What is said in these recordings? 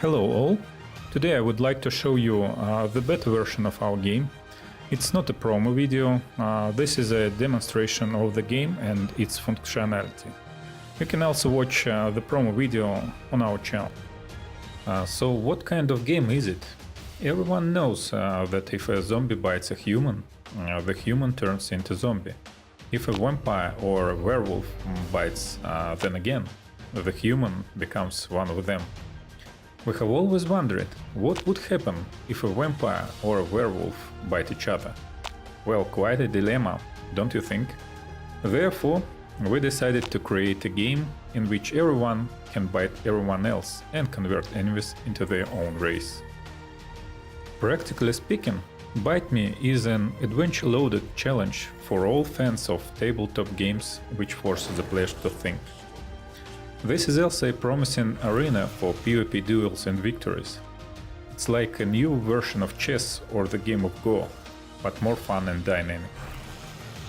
Hello all! Today I would like to show you the beta version of our game. It's not a promo video, this is a demonstration of the game and its functionality. You can also watch the promo video on our channel. So what kind of game is it? Everyone knows that if a zombie bites a human, the human turns into zombie. If a vampire or a werewolf bites, then again, the human becomes one of them. We have always wondered what would happen if a vampire or a werewolf bite each other. Well, quite a dilemma, don't you think? Therefore, we decided to create a game in which everyone can bite everyone else and convert enemies into their own race. Practically speaking, Bite Me is an adventure-loaded challenge for all fans of tabletop games which forces the players to think. This is also a promising arena for PvP duels and victories. It's like a new version of chess or the game of Go, but more fun and dynamic.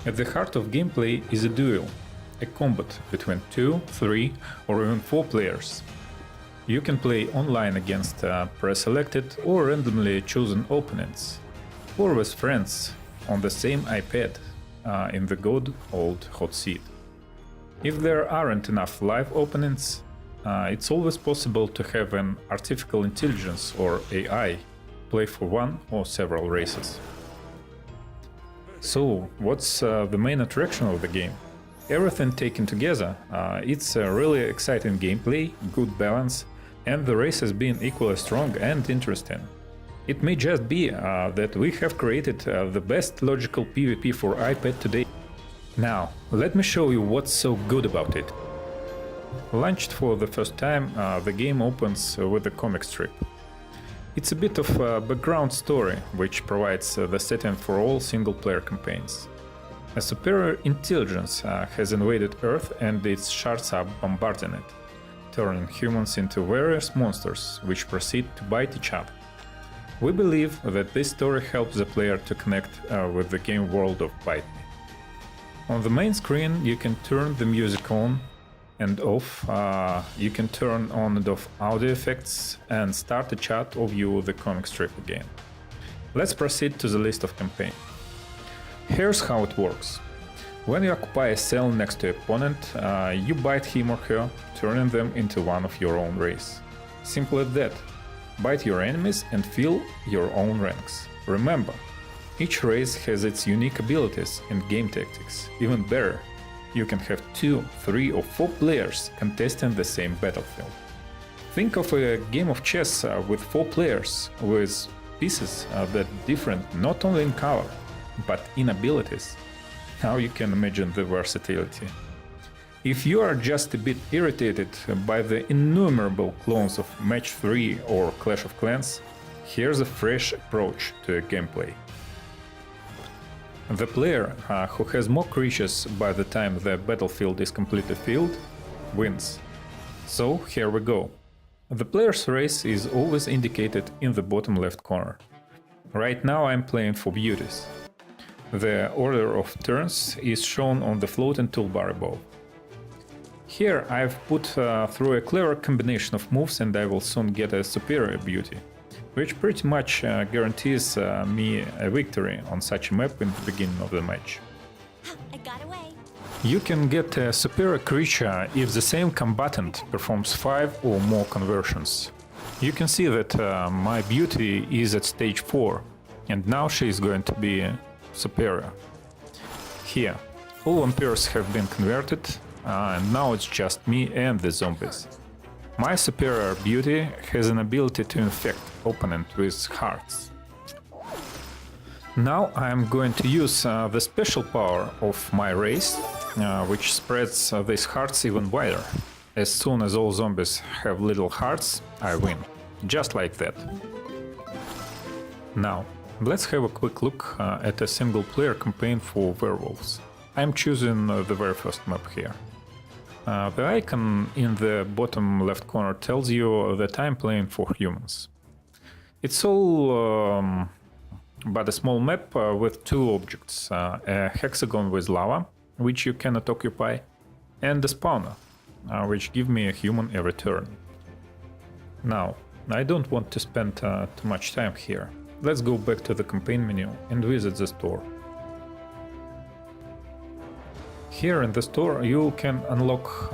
At the heart of gameplay is a duel, a combat between 2, 3 or even 4 players. You can play online against pre-selected or randomly chosen opponents, or with friends on the same iPad in the good old hot seat. If there aren't enough live opponents, it's always possible to have an artificial intelligence or AI play for one or several races. So, what's the main attraction of the game? Everything taken together, it's a really exciting gameplay, good balance, and the races being equally strong and interesting. It may just be that we have created the best logical PvP for iPad today. Now, let me show you what's so good about it. Launched for the first time, the game opens with a comic strip. It's a bit of a background story, which provides the setting for all single-player campaigns. A superior intelligence has invaded Earth and its shards are bombarding it, turning humans into various monsters which proceed to bite each other. We believe that this story helps the player to connect with the game world of Bite Me. On the main screen you can turn the music on and off, you can turn on and off audio effects and start a chat or view the comic strip again. Let's proceed to the list of campaign. Here's how it works. When you occupy a cell next to an opponent, you bite him or her, turning them into one of your own race. Simple as that. Bite your enemies and fill your own ranks. Remember, each race has its unique abilities and game tactics. Even better, you can have 2, 3 or 4 players contesting the same battlefield. Think of a game of chess with 4 players, with pieces that different not only in color, but in abilities. Now you can imagine the versatility. If you are just a bit irritated by the innumerable clones of Match 3 or Clash of Clans, here's a fresh approach to a gameplay. The player who has more creatures by the time the battlefield is completely filled wins. So here we go. The player's race is always indicated in the bottom left corner. Right now I'm playing for beauties. The order of turns is shown on the floating toolbar above. Here I've put through a clever combination of moves and I will soon get a superior beauty, which pretty much guarantees me a victory on such a map in the beginning of the match. I got away. You can get a superior creature if the same combatant performs 5 or more conversions. You can see that my beauty is at stage 4, and now she is going to be superior. Here, all vampires have been converted, and now it's just me and the zombies. My superior beauty has an ability to infect opponent with hearts. Now I am going to use the special power of my race, which spreads these hearts even wider. As soon as all zombies have little hearts, I win. Just like that. Now, let's have a quick look at a single-player campaign for werewolves. I'm choosing the very first map here. The icon in the bottom left corner tells you that I'm playing for humans. It's all but a small map with 2 objects, a hexagon with lava, which you cannot occupy, and a spawner, which give me a human every turn. Now, I don't want to spend too much time here. Let's go back to the campaign menu and visit the store. Here in the store you can unlock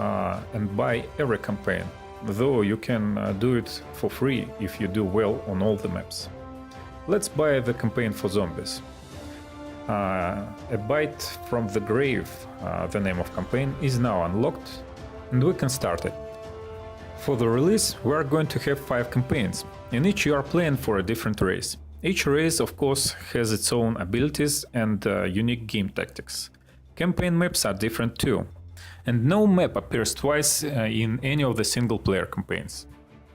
and buy every campaign, though you can do it for free if you do well on all the maps. Let's buy the campaign for zombies. A Bite from the Grave, the name of campaign, is now unlocked and we can start it. For the release we are going to have 5 campaigns. In each you are playing for a different race. Each race of course has its own abilities and unique game tactics. Campaign maps are different too, and no map appears twice in any of the single-player campaigns.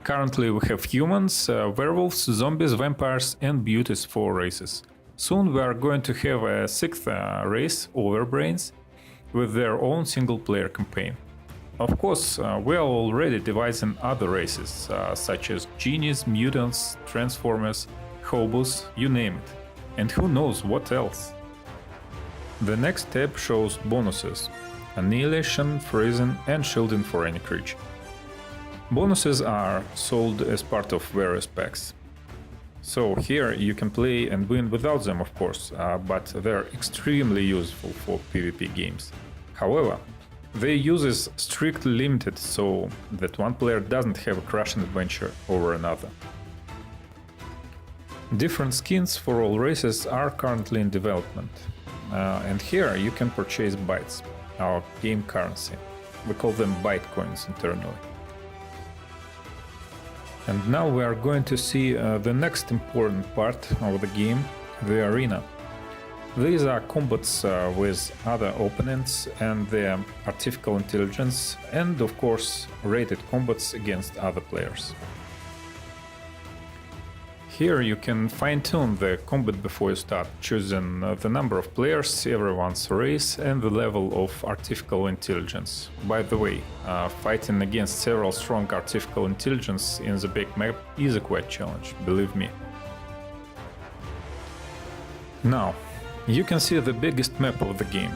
Currently we have humans, werewolves, zombies, vampires and beauties for races. Soon we are going to have a 6th race, Overbrains, with their own single-player campaign. Of course, we are already devising other races, such as genies, mutants, transformers, hobos, you name it, and who knows what else. The next tab shows bonuses: annihilation, freezing and shielding for any creature. Bonuses are sold as part of various packs. So here you can play and win without them, of course, but they're extremely useful for PvP games. However, their use is strictly limited so that one player doesn't have a crushing adventure over another. Different skins for all races are currently in development. And here you can purchase bytes, our game currency. We call them Bytecoins internally. And now we are going to see the next important part of the game, the arena. These are combats with other opponents and their artificial intelligence, and of course rated combats against other players. Here you can fine-tune the combat before you start, choosing the number of players, everyone's race and the level of artificial intelligence. By the way, fighting against several strong artificial intelligence in the big map is a quite challenge, believe me. Now, you can see the biggest map of the game.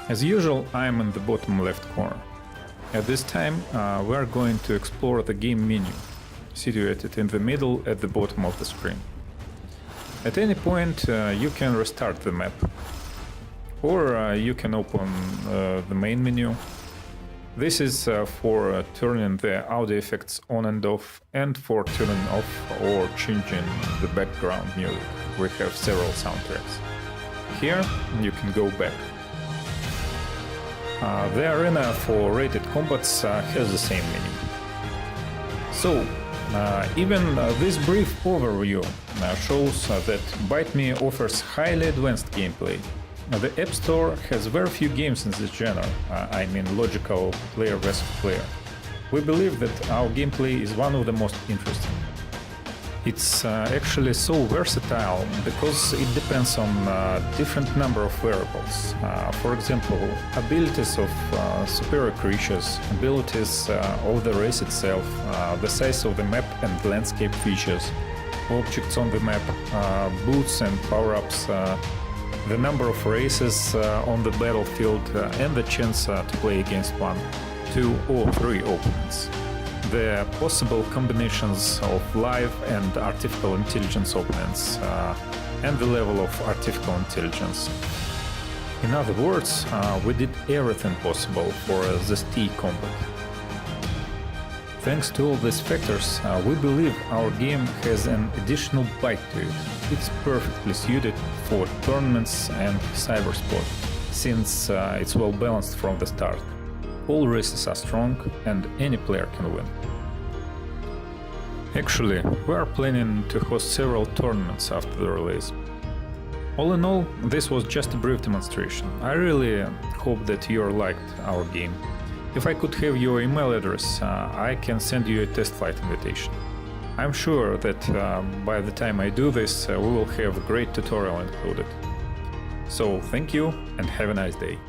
As usual, I am in the bottom left corner. At this time, we are going to explore the game menu, situated in the middle at the bottom of the screen. At any point you can restart the map, or you can open the main menu. This is for turning the audio effects on and off, and for turning off or changing the background music. We have several soundtracks. Here you can go back. The arena for rated combats has the same menu. So, even this brief overview shows that ByteMe offers highly advanced gameplay. The App Store has very few games in this genre, I mean logical player versus player. We believe that our gameplay is one of the most interesting. It's actually so versatile because it depends on different number of variables. For example, abilities of superior creatures, abilities of the race itself, the size of the map and landscape features, objects on the map, boots and power-ups, the number of races on the battlefield, and the chance to play against 1, 2 or 3 opponents. The possible combinations of live and artificial intelligence opponents, and the level of artificial intelligence. In other words, we did everything possible for the ST combat. Thanks to all these factors, we believe our game has an additional bite to it. It's perfectly suited for tournaments and cybersport, since it's well balanced from the start. All races are strong and any player can win. Actually, we are planning to host several tournaments after the release. All in all, this was just a brief demonstration. I really hope that you liked our game. If I could have your email address, I can send you a test flight invitation. I'm sure that by the time I do this, we will have a great tutorial included. So thank you and have a nice day.